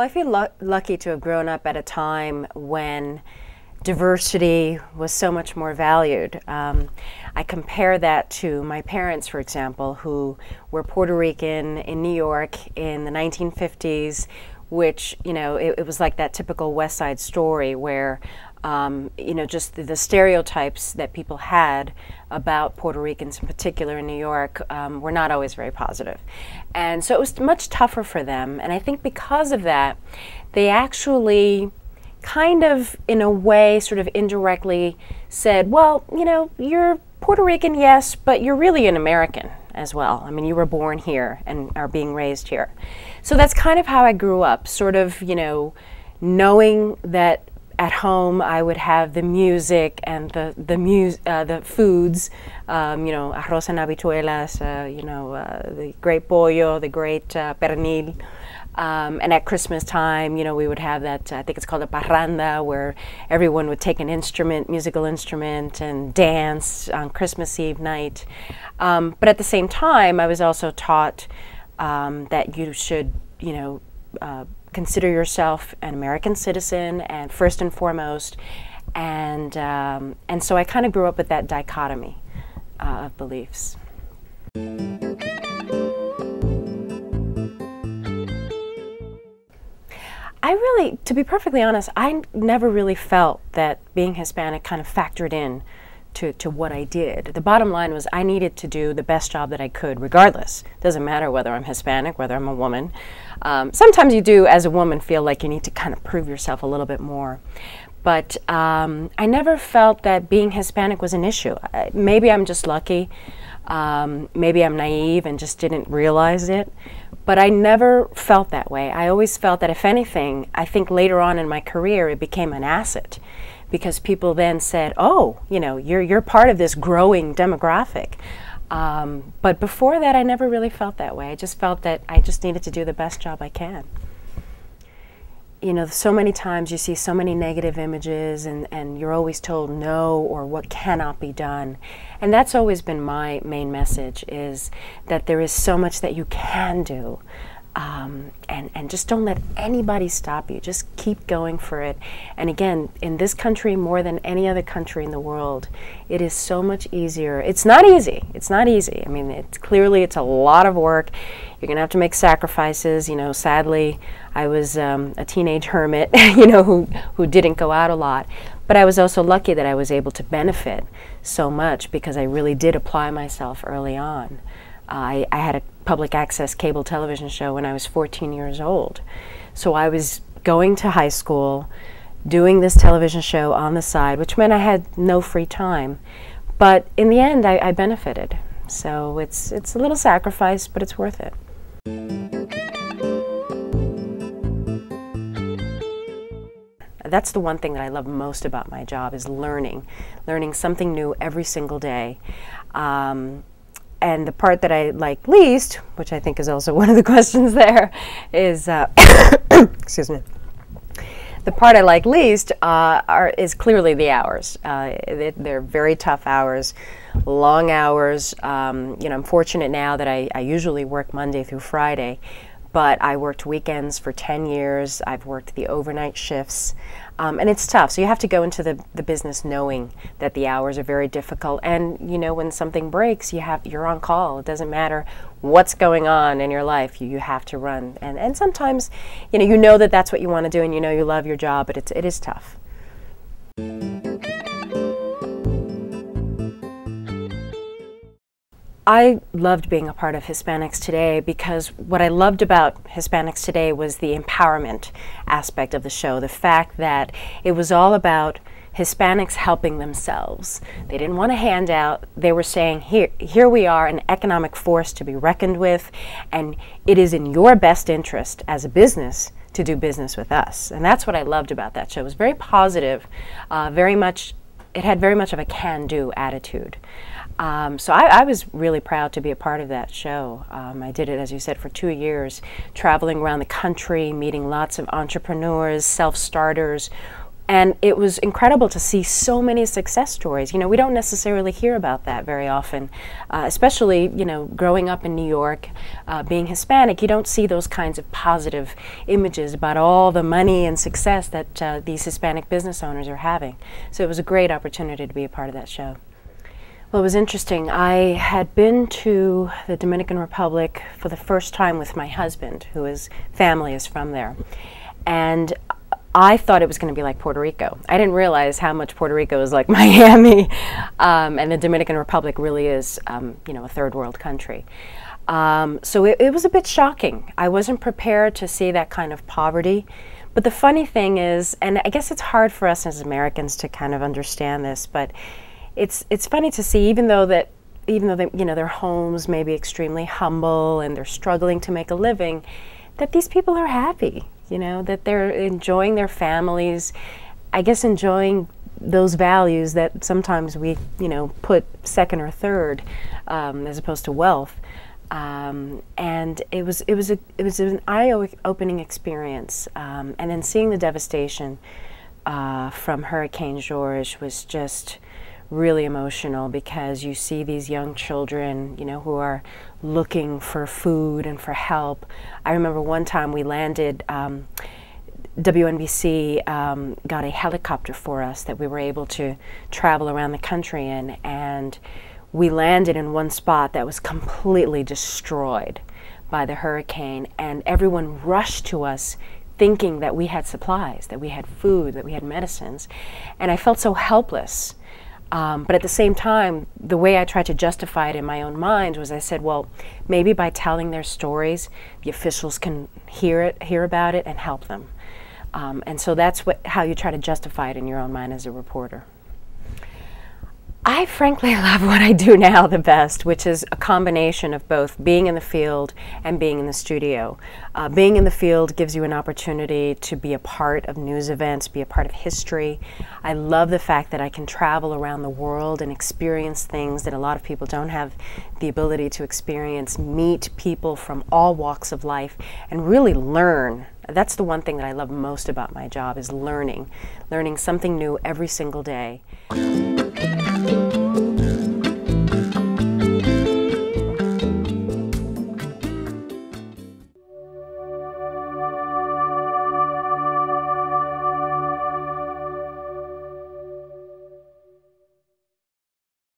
I feel lucky to have grown up at a time when diversity was so much more valued. I compare that to my parents, for example, who were Puerto Rican in New York in the 1950s, which, you know, it was like that typical West Side Story where, you know, just the stereotypes that people had about Puerto Ricans in particular in New York were not always very positive. And so it was much tougher for them. And I think because of that, they actually kind of, in a way, sort of indirectly said, well, you know, you're Puerto Rican, yes, but you're really an American as well. I mean, you were born here and are being raised here. So that's kind of how I grew up, sort of, you know, knowing that at home I would have the music and the foods, you know, arroz and habichuelas, you know, the great pollo, the great pernil. And at Christmas time, you know, we would have that, I think it's called a parranda, where everyone would take an instrument, musical instrument, and dance on Christmas Eve night. But at the same time, I was also taught that you should, you know, consider yourself an American citizen, and first and foremost. And so I kind of grew up with that dichotomy of beliefs. I really, to be perfectly honest, I never really felt that being Hispanic kind of factored in to what I did. The bottom line was I needed to do the best job that I could, regardless. It doesn't matter whether I'm Hispanic, whether I'm a woman. Sometimes you do, as a woman, feel like you need to kind of prove yourself a little bit more. But I never felt that being Hispanic was an issue. Maybe I'm just lucky. Maybe I'm naive and just didn't realize it. But I never felt that way. I always felt that, if anything, I think later on in my career it became an asset, because people then said, oh, you know, you're part of this growing demographic. But before that, I never really felt that way. I just felt that I just needed to do the best job I can. You know, so many times you see so many negative images, and you're always told no or what cannot be done. And that's always been my main message, is that there is so much that you can do. And just don't let anybody stop you. Just keep going for it. And again, in this country, more than any other country in the world, it is so much easier. It's not easy. It's not easy. I mean, it's a lot of work. You're going to have to make sacrifices. You know, sadly, I was a teenage hermit, you know, who didn't go out a lot. But I was also lucky that I was able to benefit so much, because I really did apply myself early on. I had a public access cable television show when I was 14 years old. So I was going to high school, doing this television show on the side, which meant I had no free time. But in the end, I benefited. So it's a little sacrifice, but it's worth it. That's the one thing that I love most about my job, is learning something new every single day. And the part that I like least, which I think is also one of the questions there, is, excuse me, the part I like least is clearly the hours. They're very tough hours, long hours. You know, I'm fortunate now that I usually work Monday through Friday, but I worked weekends for 10 years. I've worked the overnight shifts, and it's tough. So you have to go into the business knowing that the hours are very difficult. And you know, when something breaks, you're on call. It doesn't matter what's going on in your life. You have to run. And sometimes, you know that that's what you want to do, and you know you love your job, but it is tough. I loved being a part of Hispanics Today, because what I loved about Hispanics Today was the empowerment aspect of the show, the fact that it was all about Hispanics helping themselves. They didn't want a handout. They were saying, here we are, an economic force to be reckoned with, and it is in your best interest as a business to do business with us. And that's what I loved about that show. It was very positive, it had very much of a can-do attitude. So I was really proud to be a part of that show. I did it, as you said, for 2 years, traveling around the country, meeting lots of entrepreneurs, self-starters, And it was incredible to see so many success stories. You know, we don't necessarily hear about that very often, especially, you know, growing up in New York, being Hispanic, you don't see those kinds of positive images about all the money and success that these Hispanic business owners are having. So it was a great opportunity to be a part of that show. Well, it was interesting. I had been to the Dominican Republic for the first time with my husband, whose family is from there. And I thought it was going to be like Puerto Rico. I didn't realize how much Puerto Rico is like Miami, and the Dominican Republic really is, you know, a third world country. So it was a bit shocking. I wasn't prepared to see that kind of poverty. But the funny thing is, and I guess it's hard for us as Americans to kind of understand this, but it's funny to see, even though they, you know, their homes may be extremely humble and they're struggling to make a living, that these people are happy. You know, that they're enjoying their families, I guess enjoying those values that sometimes we, you know, put second or third as opposed to wealth. And it was an eye-opening experience. And then seeing the devastation from Hurricane George was just really emotional, because you see these young children, you know, who are looking for food and for help. I remember one time we landed, WNBC got a helicopter for us that we were able to travel around the country in, and we landed in one spot that was completely destroyed by the hurricane, and everyone rushed to us thinking that we had supplies, that we had food, that we had medicines, and I felt so helpless. But at the same time, the way I tried to justify it in my own mind was, I said, well, maybe by telling their stories, the officials can hear about it and help them. And so that's how you try to justify it in your own mind as a reporter. I frankly love what I do now the best, which is a combination of both being in the field and being in the studio. Being in the field gives you an opportunity to be a part of news events, be a part of history. I love the fact that I can travel around the world and experience things that a lot of people don't have the ability to experience, meet people from all walks of life, and really learn. That's the one thing that I love most about my job, is learning something new every single day.